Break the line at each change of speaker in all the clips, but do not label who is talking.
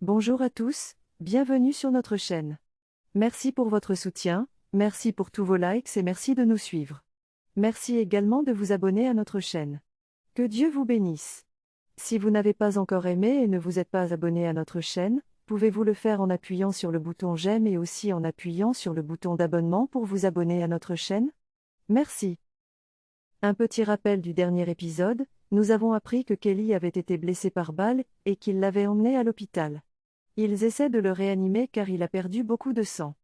Bonjour à tous, bienvenue sur notre chaîne. Merci pour votre soutien, merci pour tous vos likes et merci de nous suivre. Merci également de vous abonner à notre chaîne. Que Dieu vous bénisse. Si vous n'avez pas encore aimé et ne vous êtes pas abonné à notre chaîne, pouvez-vous le faire en appuyant sur le bouton j'aime et aussi en appuyant sur le bouton d'abonnement pour vous abonner à notre chaîne? Merci. Un petit rappel du dernier épisode, nous avons appris que Kelly avait été blessé par balle et qu'il l'avait emmené à l'hôpital. Ils essaient de le réanimer car il a perdu beaucoup de sang.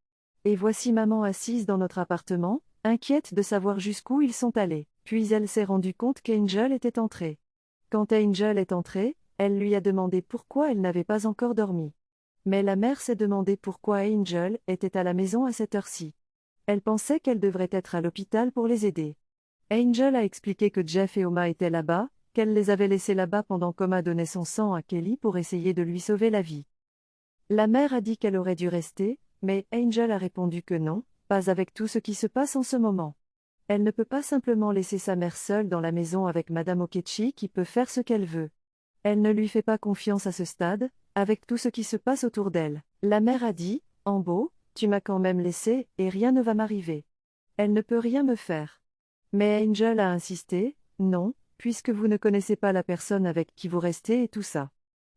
Et voici maman assise dans notre appartement, inquiète de savoir jusqu'où ils sont allés. Puis elle s'est rendue compte qu'Angel était entrée. Quand Angel est entrée, elle lui a demandé pourquoi elle n'avait pas encore dormi. Mais la mère s'est demandé pourquoi Angel était à la maison à cette heure-ci. Elle pensait qu'elle devrait être à l'hôpital pour les aider. Angel a expliqué que Jeff et Oma étaient là-bas, qu'elle les avait laissés là-bas pendant qu'Oma donnait son sang à Kelly pour essayer de lui sauver la vie. La mère a dit qu'elle aurait dû rester, mais Angel a répondu que non, pas avec tout ce qui se passe en ce moment. Elle ne peut pas simplement laisser sa mère seule dans la maison avec Madame Okechi qui peut faire ce qu'elle veut. Elle ne lui fait pas confiance à ce stade, avec tout ce qui se passe autour d'elle. La mère a dit, Ambo, tu m'as quand même laissé, et rien ne va m'arriver. Elle ne peut rien me faire. Mais Angel a insisté, non, puisque vous ne connaissez pas la personne avec qui vous restez et tout ça.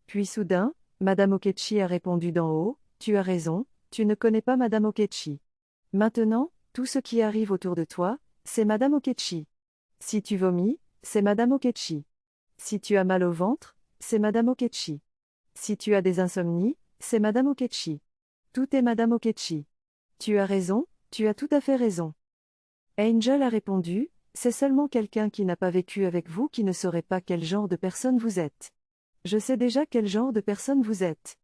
Puis soudain, Madame Okechi a répondu d'en haut, tu as raison, tu ne connais pas Madame Okechi. Maintenant, tout ce qui arrive autour de toi, c'est Madame Okechi. Si tu vomis, c'est Madame Okechi. Si tu as mal au ventre, c'est Madame Okechi. Si tu as des insomnies, c'est Madame Okechi. Tout est Madame Okechi. Tu as raison, tu as tout à fait raison. Angel a répondu, c'est seulement quelqu'un qui n'a pas vécu avec vous qui ne saurait pas quel genre de personne vous êtes. Je sais déjà quel genre de personne vous êtes.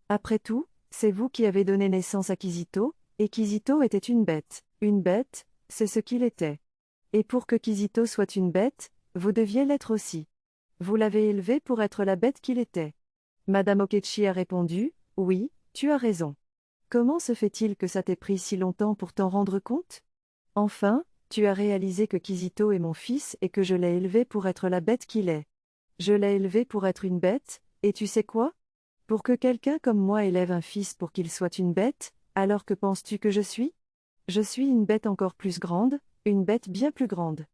Après tout, c'est vous qui avez donné naissance à Kizito, et Kizito était une bête. Une bête, c'est ce qu'il était. Et pour que Kizito soit une bête, vous deviez l'être aussi. Vous l'avez élevé pour être la bête qu'il était. Madame Okechi a répondu, oui, tu as raison. Comment se fait-il que ça t'ait pris si longtemps pour t'en rendre compte? Enfin, tu as réalisé que Kizito est mon fils et que je l'ai élevé pour être la bête qu'il est. Je l'ai élevé pour être une bête, et tu sais quoi? Pour que quelqu'un comme moi élève un fils pour qu'il soit une bête, alors que penses-tu que je suis? Je suis une bête encore plus grande, une bête bien plus grande.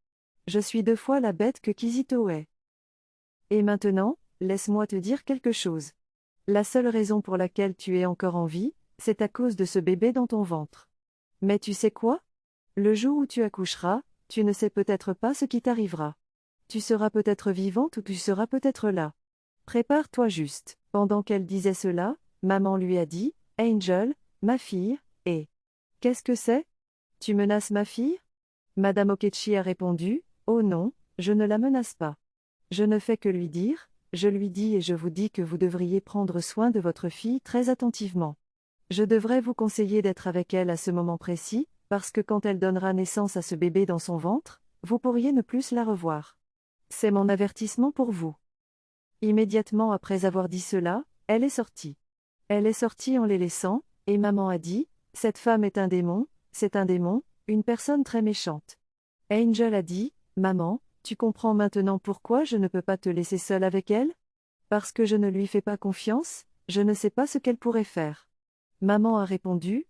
Je suis 2 fois la bête que Kizito est. Et maintenant, laisse-moi te dire quelque chose. La seule raison pour laquelle tu es encore en vie, c'est à cause de ce bébé dans ton ventre. Mais tu sais quoi? Le jour où tu accoucheras, tu ne sais peut-être pas ce qui t'arrivera. Tu seras peut-être vivante ou tu seras peut-être là. Prépare-toi juste. Pendant qu'elle disait cela, maman lui a dit, Angel, ma fille, et qu'est-ce que c'est? Tu menaces ma fille? Madame Okechi a répondu, oh non, je ne la menace pas. Je ne fais que lui dire, je lui dis et je vous dis que vous devriez prendre soin de votre fille très attentivement. Je devrais vous conseiller d'être avec elle à ce moment précis, parce que quand elle donnera naissance à ce bébé dans son ventre, vous pourriez ne plus la revoir. C'est mon avertissement pour vous. Immédiatement après avoir dit cela, elle est sortie. Elle est sortie en les laissant, et maman a dit, cette femme est un démon, c'est un démon, une personne très méchante. Angel a dit, maman, tu comprends maintenant pourquoi je ne peux pas te laisser seule avec elle? Parce que je ne lui fais pas confiance, je ne sais pas ce qu'elle pourrait faire. Maman a répondu,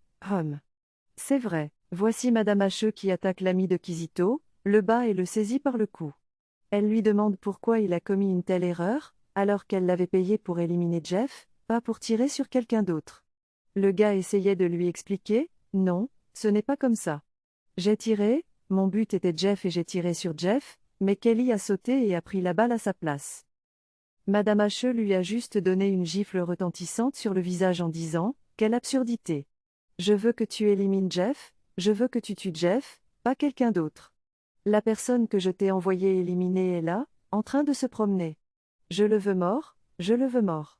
c'est vrai, voici Madame Hacheux qui attaque l'ami de Kizito, le bat et le saisit par le cou. Elle lui demande pourquoi il a commis une telle erreur, alors qu'elle l'avait payé pour éliminer Jeff, pas pour tirer sur quelqu'un d'autre. Le gars essayait de lui expliquer, non, ce n'est pas comme ça. J'ai tiré, mon but était Jeff et j'ai tiré sur Jeff, mais Kelly a sauté et a pris la balle à sa place. Madame Hacheux lui a juste donné une gifle retentissante sur le visage en disant, quelle absurdité. Je veux que tu élimines Jeff, je veux que tu tues Jeff, pas quelqu'un d'autre. La personne que je t'ai envoyé éliminer est là, en train de se promener. Je le veux mort, je le veux mort.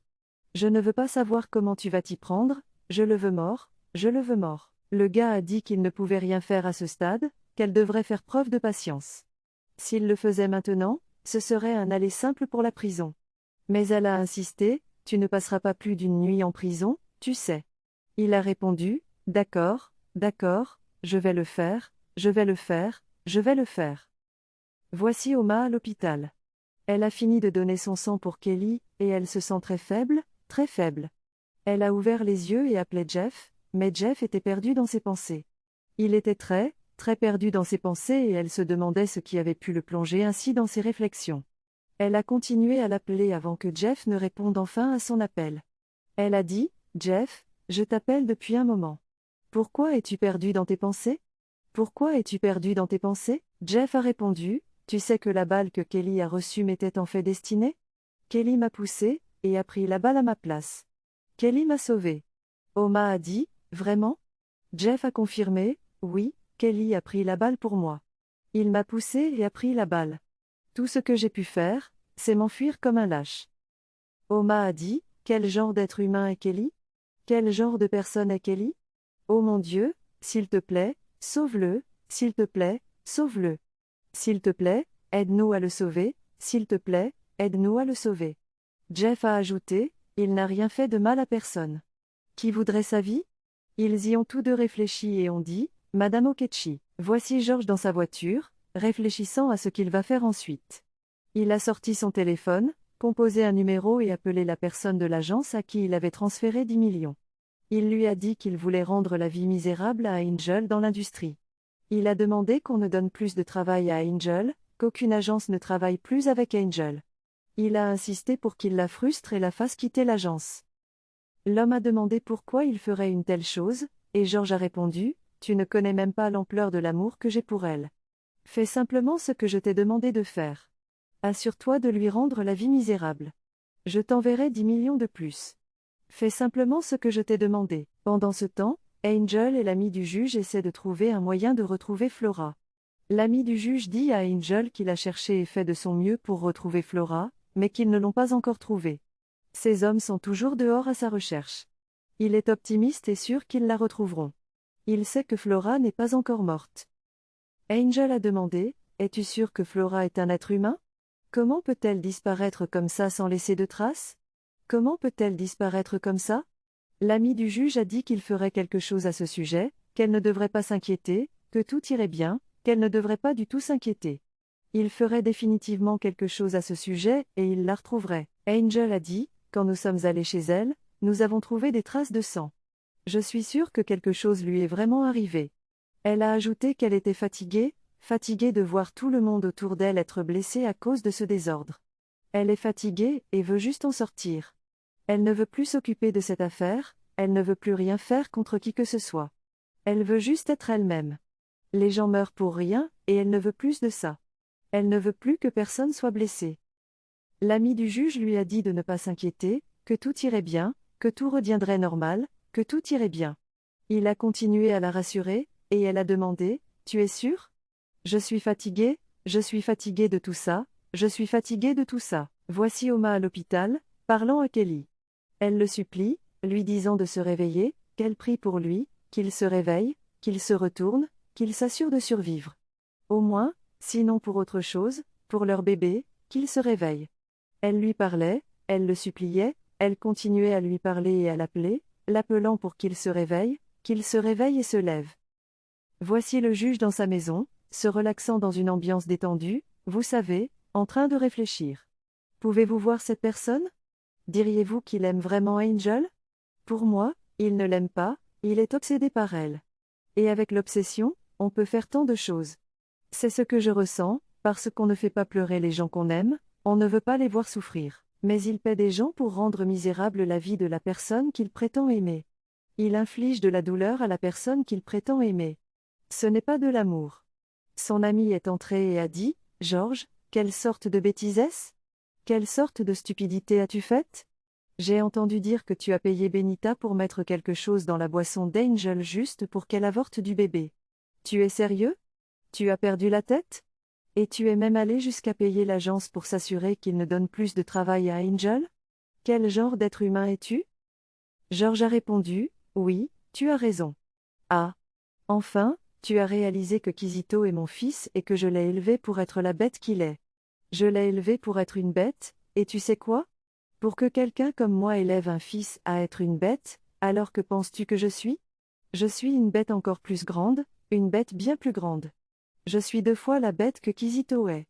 Je ne veux pas savoir comment tu vas t'y prendre, je le veux mort, je le veux mort. Le gars a dit qu'il ne pouvait rien faire à ce stade, qu'elle devrait faire preuve de patience. S'il le faisait maintenant, ce serait un aller simple pour la prison. Mais elle a insisté, tu ne passeras pas plus d'une nuit en prison, tu sais. Il a répondu, d'accord, d'accord, je vais le faire, je vais le faire, je vais le faire. Voici Oma à l'hôpital. Elle a fini de donner son sang pour Kelly, et elle se sent très faible, très faible. Elle a ouvert les yeux et appelait Jeff, mais Jeff était perdu dans ses pensées. Il était très, très perdu dans ses pensées et elle se demandait ce qui avait pu le plonger ainsi dans ses réflexions. Elle a continué à l'appeler avant que Jeff ne réponde enfin à son appel. Elle a dit, « Jeff, je t'appelle depuis un moment. Pourquoi es-tu perdu dans tes pensées? Pourquoi es-tu perdu dans tes pensées ?» Jeff a répondu, « Tu sais que la balle que Kelly a reçue m'était en fait destinée? Kelly m'a poussé, et a pris la balle à ma place. Kelly m'a sauvé. » Oma a dit, « Vraiment ?» Jeff a confirmé, « Oui, Kelly a pris la balle pour moi. Il m'a poussé et a pris la balle. Tout ce que j'ai pu faire, c'est m'enfuir comme un lâche. » Oma a dit, « Quel genre d'être humain est Kelly? Quel genre de personne est Kelly? Oh mon Dieu, s'il te plaît, sauve-le, s'il te plaît, sauve-le. S'il te plaît, aide-nous à le sauver, s'il te plaît, aide-nous à le sauver. » Jeff a ajouté, « Il n'a rien fait de mal à personne. Qui voudrait sa vie? » Ils y ont tous deux réfléchi et ont dit, « Madame Okechi. » Voici George dans sa voiture, réfléchissant à ce qu'il va faire ensuite. Il a sorti son téléphone, composé un numéro et appelé la personne de l'agence à qui il avait transféré 10 millions. Il lui a dit qu'il voulait rendre la vie misérable à Angel dans l'industrie. Il a demandé qu'on ne donne plus de travail à Angel, qu'aucune agence ne travaille plus avec Angel. Il a insisté pour qu'il la frustre et la fasse quitter l'agence. L'homme a demandé pourquoi il ferait une telle chose, et George a répondu, « Tu ne connais même pas l'ampleur de l'amour que j'ai pour elle. Fais simplement ce que je t'ai demandé de faire. Assure-toi de lui rendre la vie misérable. Je t'enverrai 10 millions de plus. Fais simplement ce que je t'ai demandé. » Pendant ce temps, Angel et l'ami du juge essaient de trouver un moyen de retrouver Flora. L'ami du juge dit à Angel qu'il a cherché et fait de son mieux pour retrouver Flora, mais qu'ils ne l'ont pas encore trouvée. Ces hommes sont toujours dehors à sa recherche. Il est optimiste et sûr qu'ils la retrouveront. Il sait que Flora n'est pas encore morte. Angel a demandé, « Es-tu sûr que Flora est un être humain? Comment peut-elle disparaître comme ça sans laisser de traces? Comment peut-elle disparaître comme ça ?» L'ami du juge a dit qu'il ferait quelque chose à ce sujet, qu'elle ne devrait pas s'inquiéter, que tout irait bien, qu'elle ne devrait pas du tout s'inquiéter. Il ferait définitivement quelque chose à ce sujet et il la retrouverait. Angel a dit, « Quand nous sommes allés chez elle, nous avons trouvé des traces de sang. Je suis sûre que quelque chose lui est vraiment arrivé. » Elle a ajouté qu'elle était fatiguée de voir tout le monde autour d'elle être blessé à cause de ce désordre. Elle est fatiguée et veut juste en sortir. Elle ne veut plus s'occuper de cette affaire, elle ne veut plus rien faire contre qui que ce soit. Elle veut juste être elle-même. Les gens meurent pour rien, et elle ne veut plus de ça. Elle ne veut plus que personne soit blessé. L'ami du juge lui a dit de ne pas s'inquiéter, que tout irait bien, que tout reviendrait normal, que tout irait bien. Il a continué à la rassurer, et elle a demandé, « Tu es sûre? Je suis fatiguée de tout ça, je suis fatiguée de tout ça. » Voici Oma à l'hôpital, parlant à Kelly. Elle le supplie, lui disant de se réveiller, qu'elle prie pour lui, qu'il se réveille, qu'il se retourne, qu'il s'assure de survivre. Au moins, sinon pour autre chose, pour leur bébé, qu'il se réveille. Elle lui parlait, elle le suppliait, elle continuait à lui parler et à l'appeler, l'appelant pour qu'il se réveille et se lève. Voici le juge dans sa maison, se relaxant dans une ambiance détendue, vous savez, en train de réfléchir. Pouvez-vous voir cette personne? Diriez-vous qu'il aime vraiment Angel? Pour moi, il ne l'aime pas, il est obsédé par elle. Et avec l'obsession, on peut faire tant de choses. C'est ce que je ressens, parce qu'on ne fait pas pleurer les gens qu'on aime, on ne veut pas les voir souffrir. Mais il paie des gens pour rendre misérable la vie de la personne qu'il prétend aimer. Il inflige de la douleur à la personne qu'il prétend aimer. Ce n'est pas de l'amour. Son ami est entré et a dit, « George, quelle sorte de bêtise est-ce? Quelle sorte de stupidité as-tu faite? J'ai entendu dire que tu as payé Benita pour mettre quelque chose dans la boisson d'Angel juste pour qu'elle avorte du bébé. Tu es sérieux? Tu as perdu la tête? Et tu es même allé jusqu'à payer l'agence pour s'assurer qu'il ne donne plus de travail à Angel? Quel genre d'être humain es-tu? » George a répondu, « Oui, tu as raison. Ah! Enfin, tu as réalisé que Kizito est mon fils et que je l'ai élevé pour être la bête qu'il est. Je l'ai élevé pour être une bête, et tu sais quoi? Pour que quelqu'un comme moi élève un fils à être une bête, alors que penses-tu que je suis? Je suis une bête encore plus grande, une bête bien plus grande. Je suis 2 fois la bête que Kizito est.